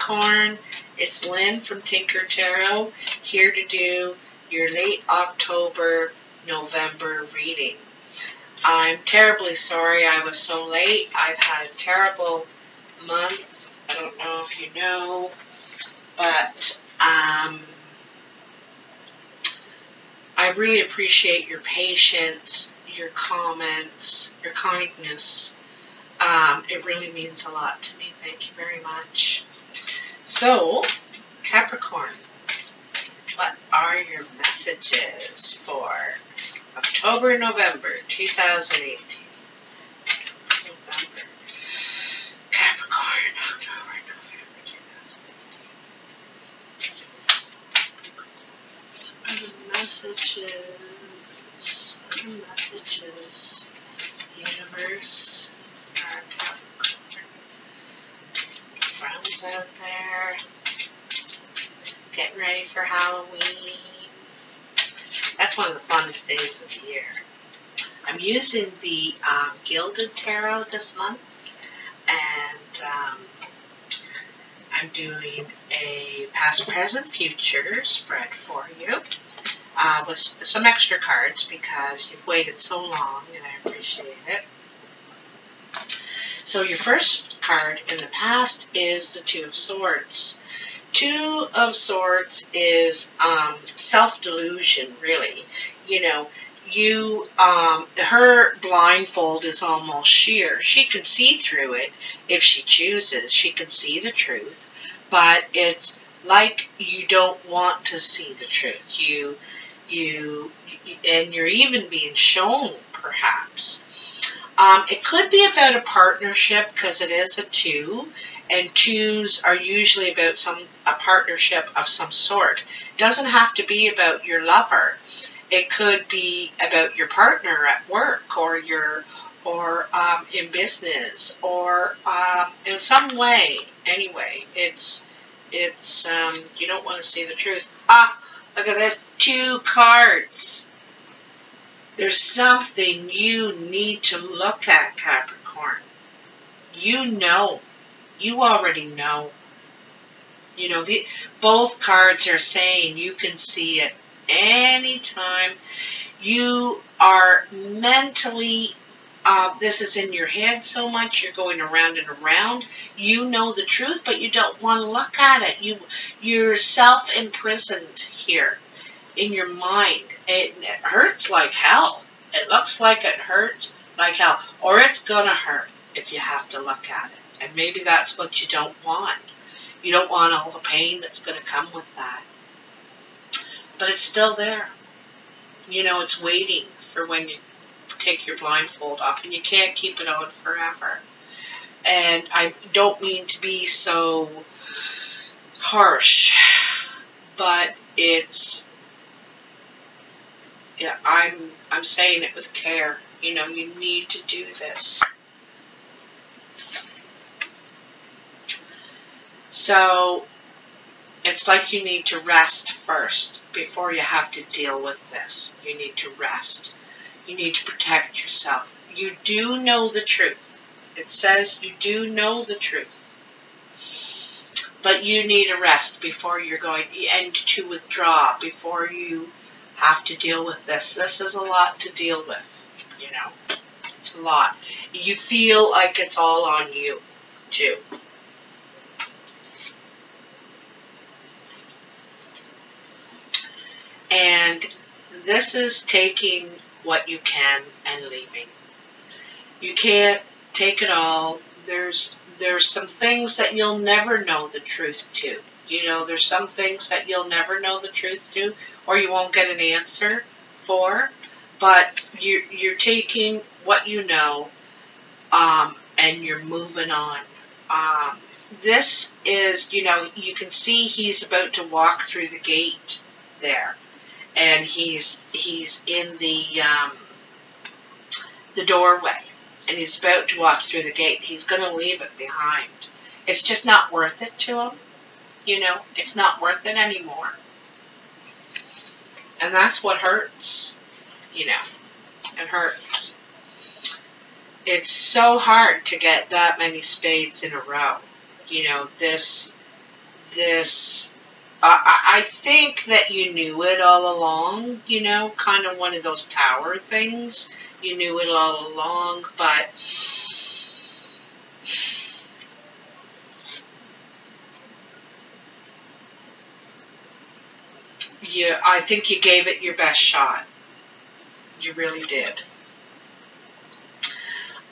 Capricorn, it's Lynn from Tinker Tarot, here to do your late October, November reading. I'm terribly sorry I was so late. I've had a terrible month. I don't know if you know, but I really appreciate your patience, your comments, your kindness. It really means a lot to me. Thank you very much. So, Capricorn, what are your messages for October, November 2018? November. Capricorn, October, November 2018. What are the messages? What are the messages? Universe. Capricorn. Friends out there. Getting ready for Halloween. That's one of the funnest days of the year. I'm using the Gilded Tarot this month, and I'm doing a past, present, future spread for you with some extra cards because you've waited so long, and I appreciate it. So your first card in the past is the Two of Swords. Two of Swords is self-delusion, really. You know, her blindfold is almost sheer. She can see through it if she chooses. She can see the truth, but it's like you don't want to see the truth. And you're even being shown, perhaps. It could be about a partnership because it is a two, and twos are usually about a partnership of some sort. It doesn't have to be about your lover. It could be about your partner at work, or in business, or in some way. Anyway, it's you don't want to see the truth. Look at this, two cards. There's something you need to look at, Capricorn. You know. You already know. You know, both cards are saying you can see it anytime. You are mentally, this is in your head so much, you're going around and around. You know the truth, but you don't want to look at it. You're self-imprisoned here in your mind. It hurts like hell. It looks like it hurts like hell. Or it's going to hurt if you have to look at it. And maybe that's what you don't want. You don't want all the pain that's going to come with that. But it's still there. You know, it's waiting for when you take your blindfold off. And you can't keep it on forever. And I don't mean to be so harsh. But it's... Yeah, I'm saying it with care. You know, you need to do this. So, it's like you need to rest first before you have to deal with this. You need to rest. You need to protect yourself. You do know the truth. It says you do know the truth. But you need a rest before you're going, and to withdraw before you have to deal with this. This is a lot to deal with, you know. It's a lot. You feel like it's all on you, too. And this is taking what you can and leaving. You can't take it all. There's some things that you'll never know the truth to. You know, there's some things that you'll never know the truth to, or you won't get an answer for. But you're taking what you know, and you're moving on. This is, you know, you can see he's about to walk through the gate there. And he's in the doorway, and he's about to walk through the gate. He's going to leave it behind. It's just not worth it to him. You know, it's not worth it anymore. And that's what hurts. You know, it hurts. It's so hard to get that many spades in a row. You know, this this, I think that you knew it all along, you know, kind of one of those tower things. You knew it all along, but I think you gave it your best shot. You really did.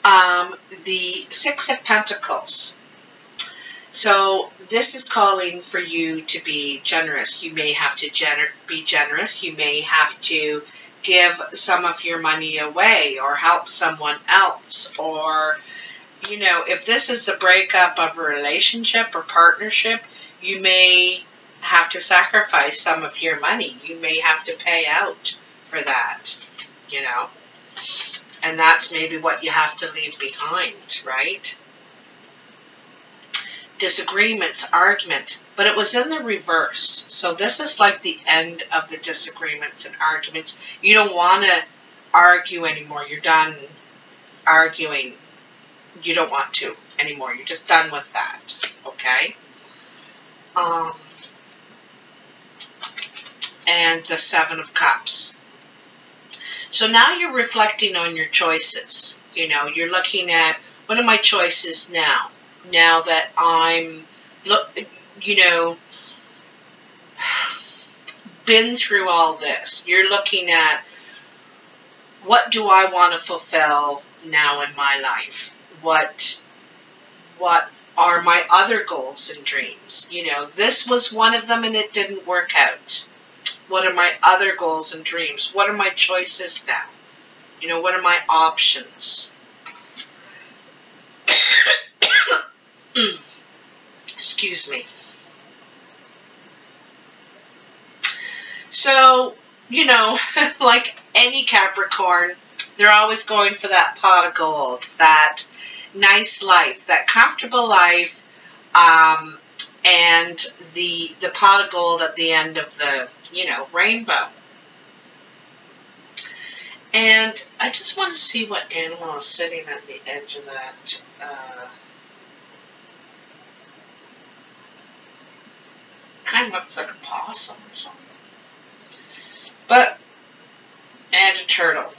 The Six of Pentacles. So this is calling for you to be generous. You may have to be generous. You may have to give some of your money away or help someone else. Or, you know, if this is the breakup of a relationship or partnership, you may have to sacrifice some of your money. You may have to pay out for that, you know. And that's maybe what you have to leave behind, right? Disagreements, arguments, but it was in the reverse. So this is like the end of the disagreements and arguments. You don't want to argue anymore. You're done arguing. You don't want to anymore. You're just done with that, okay? And the Seven of Cups. So now you're reflecting on your choices. You know, you're looking at, what are my choices now? Now that I'm, you know, been through all this. You're looking at, what do I want to fulfill now in my life? What are my other goals and dreams? You know, this was one of them and it didn't work out. What are my other goals and dreams? What are my choices now? You know, what are my options? Excuse me. So, you know, like any Capricorn, they're always going for that pot of gold, that nice life, that comfortable life, and the pot of gold at the end of the, you know, rainbow. And I just want to see what animal is sitting at the edge of that. Kind of looks like a possum or something. But, and a turtle.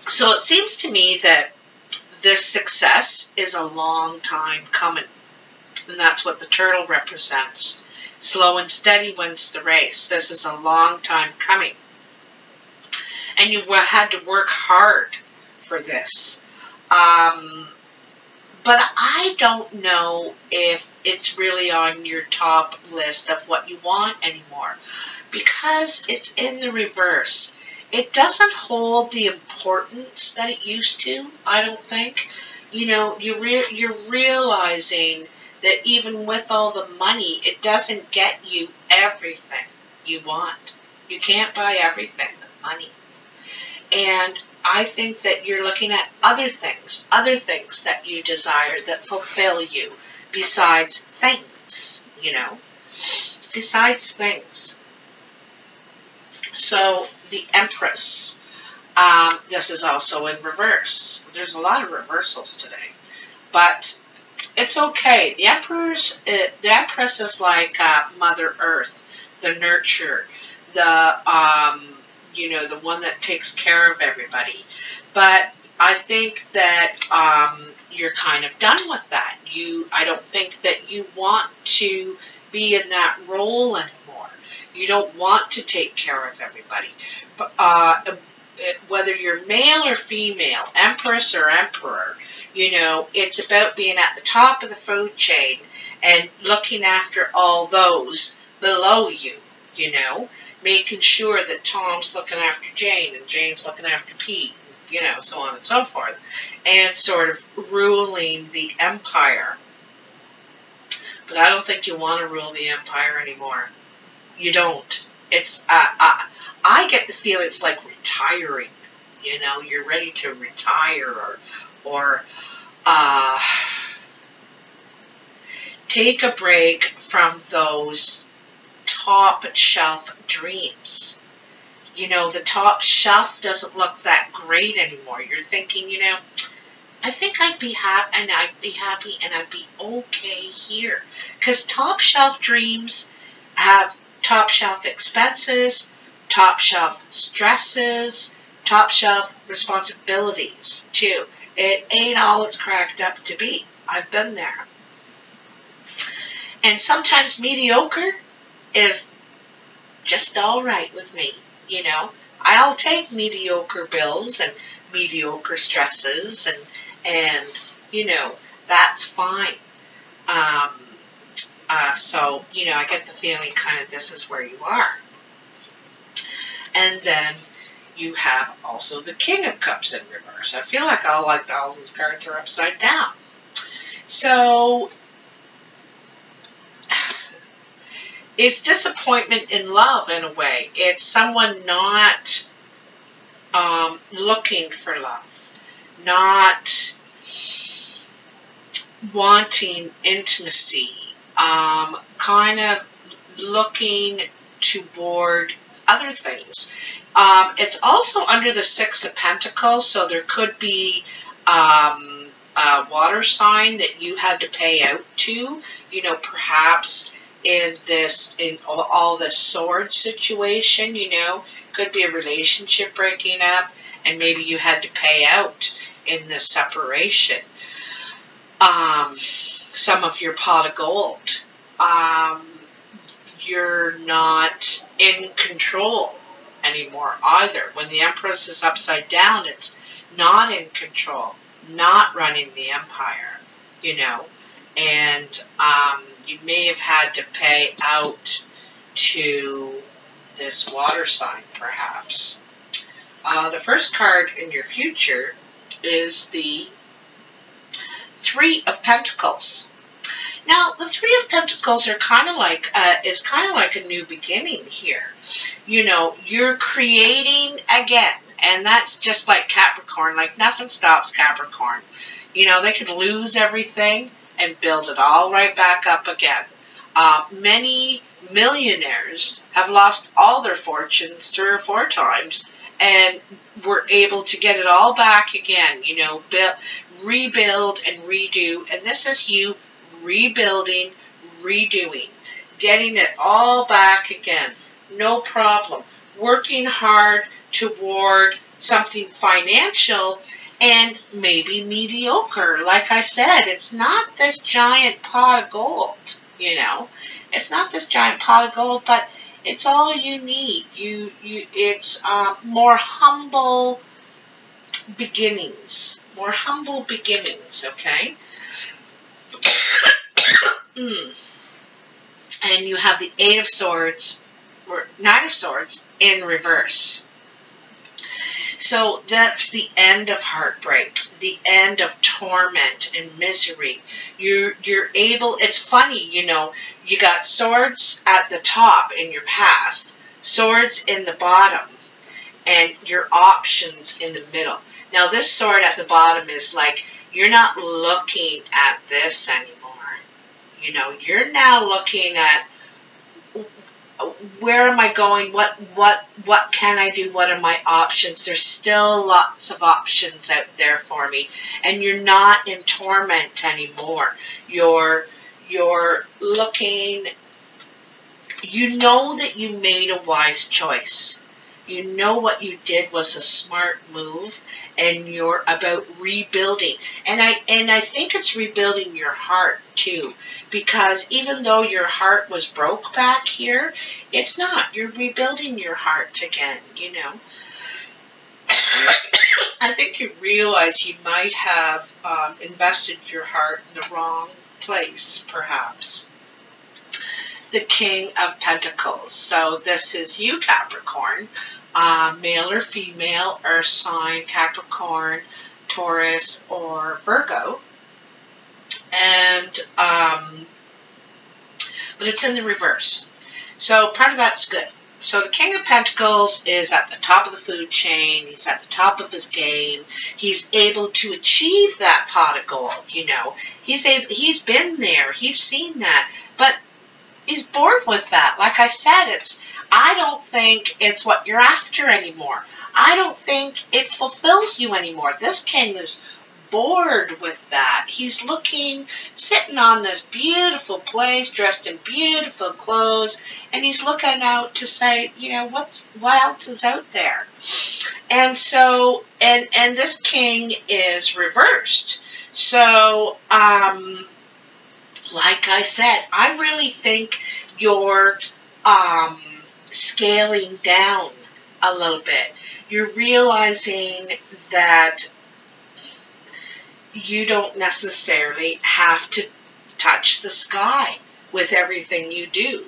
So it seems to me that this success is a long time coming. And that's what the turtle represents. Slow and steady wins the race. This is a long time coming. And you had to work hard for this. But I don't know if it's really on your top list of what you want anymore. Because it's in the reverse. It doesn't hold the importance that it used to, I don't think. You know, you're realizing that even with all the money, it doesn't get you everything you want. You can't buy everything with money. And I think that you're looking at other things that you desire that fulfill you besides things, you know, besides things. So the Empress, this is also in reverse. There's a lot of reversals today, but it's okay. The Empress is like Mother Earth, the nurturer, the you know, the one that takes care of everybody. But I think that you're kind of done with that. I don't think that you want to be in that role anymore. You don't want to take care of everybody. Whether you're male or female, Empress or Emperor, you know, it's about being at the top of the food chain and looking after all those below you, you know, making sure that Tom's looking after Jane and Jane's looking after Pete, you know, so on and so forth, and sort of ruling the empire. But I don't think you want to rule the empire anymore. You don't. It's, I get the feel it's like retiring, you know, you're ready to retire or take a break from those top shelf dreams. You know, the top shelf doesn't look that great anymore. You're thinking, you know, I think I'd be happy, and I'd be okay here. Because top shelf dreams have top shelf expenses, top shelf stresses, top shelf responsibilities too. It ain't all it's cracked up to be. I've been there. And sometimes mediocre is just all right with me, you know. I'll take mediocre bills and mediocre stresses, and you know, that's fine. So, you know, I get the feeling kind of this is where you are. And then you have also the King of Cups in reverse. I feel like all these cards are upside down. So it's disappointment in love in a way. It's someone not looking for love, not wanting intimacy, kind of looking toward other things. It's also under the Six of Pentacles, so there could be a water sign that you had to pay out to, you know, perhaps in all this sword situation, you know, could be a relationship breaking up, and maybe you had to pay out in this separation some of your pot of gold. You're not in control anymore either. When the Empress is upside down, it's not in control, not running the empire, you know, and you may have had to pay out to this water sign, perhaps. The first card in your future is the Three of Pentacles. Now, the Three of Pentacles are kind of like a new beginning here. You know, you're creating again, and that's just like Capricorn. Like nothing stops Capricorn. You know, they could lose everything and build it all right back up again. Many millionaires have lost all their fortunes 3 or 4 times and were able to get it all back again. You know, rebuild and redo. And this is you rebuilding, redoing, getting it all back again. No problem. Working hard toward something financial and maybe mediocre. Like I said, it's not this giant pot of gold, you know. It's not this giant pot of gold, but it's all you need. It's more humble beginnings. More humble beginnings, okay? And you have the Eight of Swords, or Nine of Swords, in reverse. So that's the end of heartbreak, the end of torment and misery. You're able, it's funny, you know, you got swords at the top in your past, swords in the bottom, and your options in the middle. Now this sword at the bottom is like, you're not looking at this anymore. You know, you're now looking at, where am I going? What can I do? What are my options? There's still lots of options out there for me. And you're not in torment anymore. You're looking, you know that you made a wise choice. You know what you did was a smart move, and you're about rebuilding. And I think it's rebuilding your heart too, because even though your heart was broke back here, it's not. You're rebuilding your heart again, you know. I think you realize you might have invested your heart in the wrong place, perhaps. The King of Pentacles. So this is you, Capricorn. Male or female, earth sign, Capricorn, Taurus, or Virgo. And, but it's in the reverse. So part of that's good. So the King of Pentacles is at the top of the food chain. He's at the top of his game. He's able to achieve that pot of gold, you know. He's been there. He's seen that. But he's bored with that. Like I said, I don't think it's what you're after anymore. I don't think it fulfills you anymore. This king is bored with that. He's sitting on this beautiful place, dressed in beautiful clothes, and he's looking out to say, you know, what else is out there? And so, and this king is reversed. So, like I said, I really think you're scaling down a little bit. You're realizing that you don't necessarily have to touch the sky with everything you do.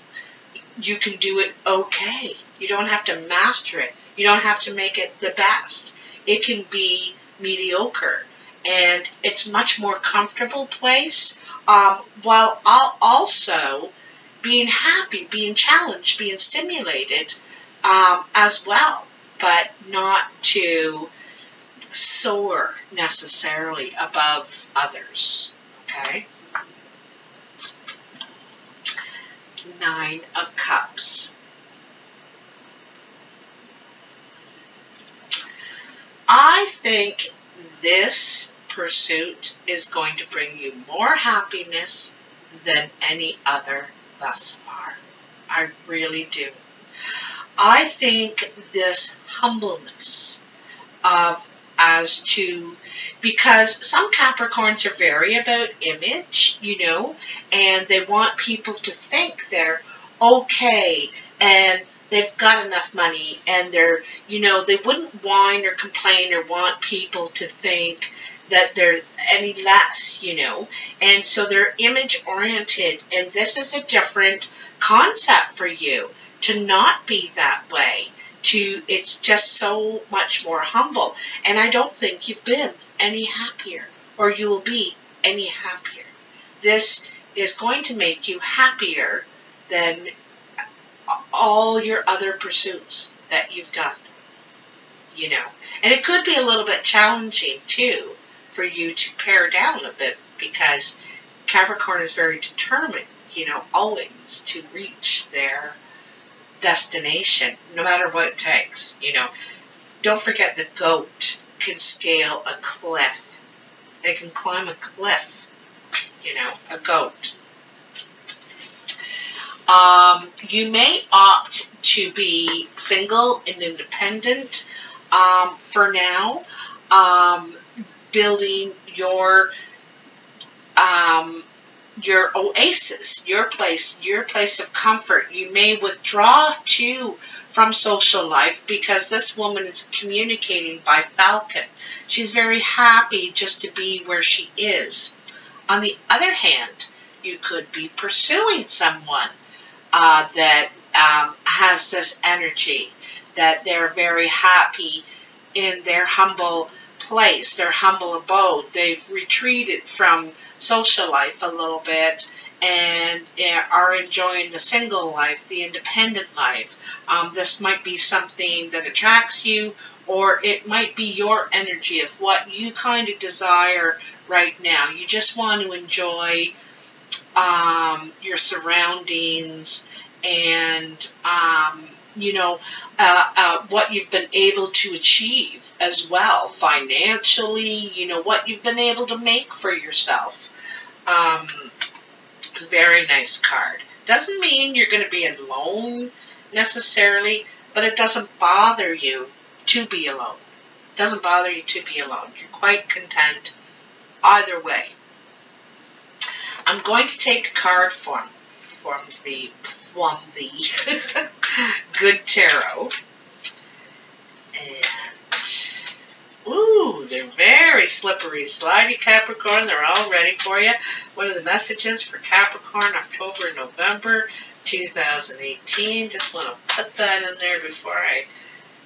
You can do it okay. You don't have to master it. You don't have to make it the best. It can be mediocre. And it's a much more comfortable place, while also being happy, being challenged, being stimulated as well, but not to soar necessarily above others. Okay? 9 of Cups. I think this pursuit is going to bring you more happiness than any other thus far. I really do. I think this humbleness because some Capricorns are very about image, you know, and they want people to think they're okay and they've got enough money, and they're, you know, they wouldn't whine or complain or want people to think that they're any less, you know, and so they're image oriented, and this is a different concept for you to not be that way. It's just so much more humble, and I don't think you've been any happier, or you will be any happier. This is going to make you happier than all your other pursuits that you've done, you know. And it could be a little bit challenging, too, for you to pare down a bit, because Capricorn is very determined, you know, always to reach their destination, no matter what it takes, you know. Don't forget the goat can scale a cliff. They can climb a cliff, you know, a goat. You may opt to be single and independent for now, building your oasis, your place of comfort. You may withdraw too from social life, because this woman is communicating by Falcon. She's very happy just to be where she is. On the other hand, you could be pursuing someone that has this energy, that they're very happy in their humble place, their humble abode. They've retreated from social life a little bit and are enjoying the single life, the independent life. This might be something that attracts you, or it might be your energy of what you kind of desire right now. You just want to enjoy your surroundings and, you know, what you've been able to achieve as well financially, you know, what you've been able to make for yourself. Very nice card. Doesn't mean you're going to be alone necessarily, but it doesn't bother you to be alone. It doesn't bother you to be alone. You're quite content either way. I'm going to take a card from the Good Tarot. And, ooh, they're very slippery, slidey, Capricorn. They're all ready for you. What are the messages for Capricorn, October, November 2018? Just want to put that in there before I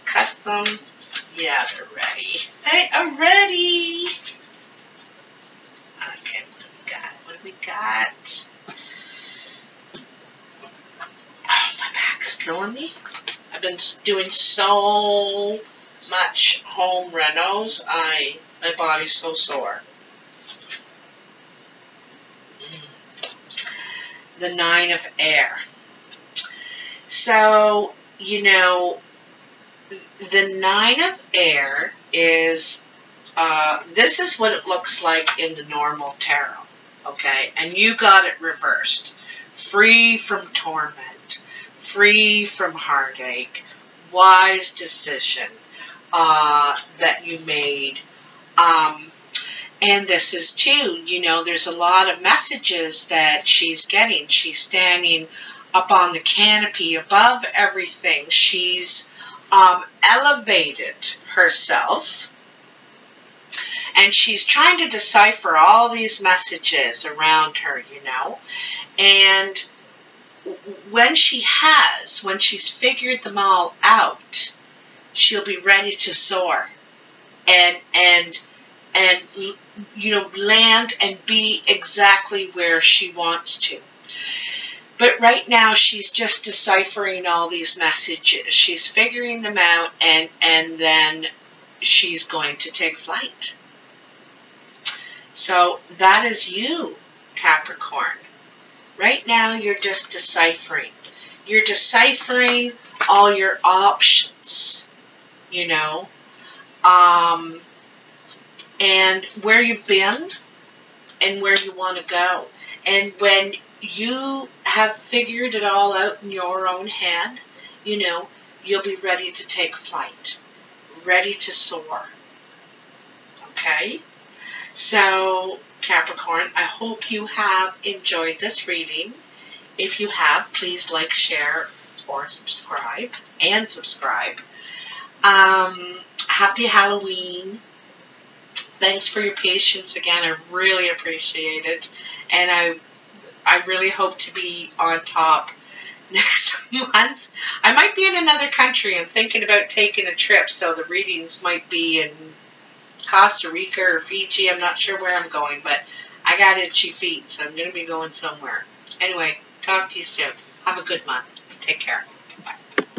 cut them. Yeah, they're ready. They are ready. Okay, what do we got? Oh, my back is killing me. I've been doing so much home renos. My body's so sore. The 9 of Air. So, you know, the 9 of Air is this is what it looks like in the normal tarot, okay? And you got it reversed. Free from torment, free from heartache, wise decision that you made. And this is too, you know, there's a lot of messages that she's getting. She's standing up on the canopy above everything. She's elevated herself. And she's trying to decipher all these messages around her, you know. And when she's figured them all out, she'll be ready to soar. And you know, land and be exactly where she wants to. But right now, she's just deciphering all these messages. She's figuring them out, and then she's going to take flight. So that is you, Capricorn. Right now, you're just deciphering. You're deciphering all your options, you know, and where you've been and where you want to go. And when you have figured it all out in your own head, you know, you'll be ready to take flight, ready to soar. Okay? So, Capricorn, I hope you have enjoyed this reading. If you have, please like, share, or subscribe. And subscribe. Happy Halloween. Thanks for your patience again. I really appreciate it. And I really hope to be on top next month. I might be in another country. I'm thinking about taking a trip, so the readings might be in Costa Rica or Fiji. I'm not sure where I'm going, but I got itchy feet, so I'm going to be going somewhere. Anyway, talk to you soon. Have a good month. Take care. Bye.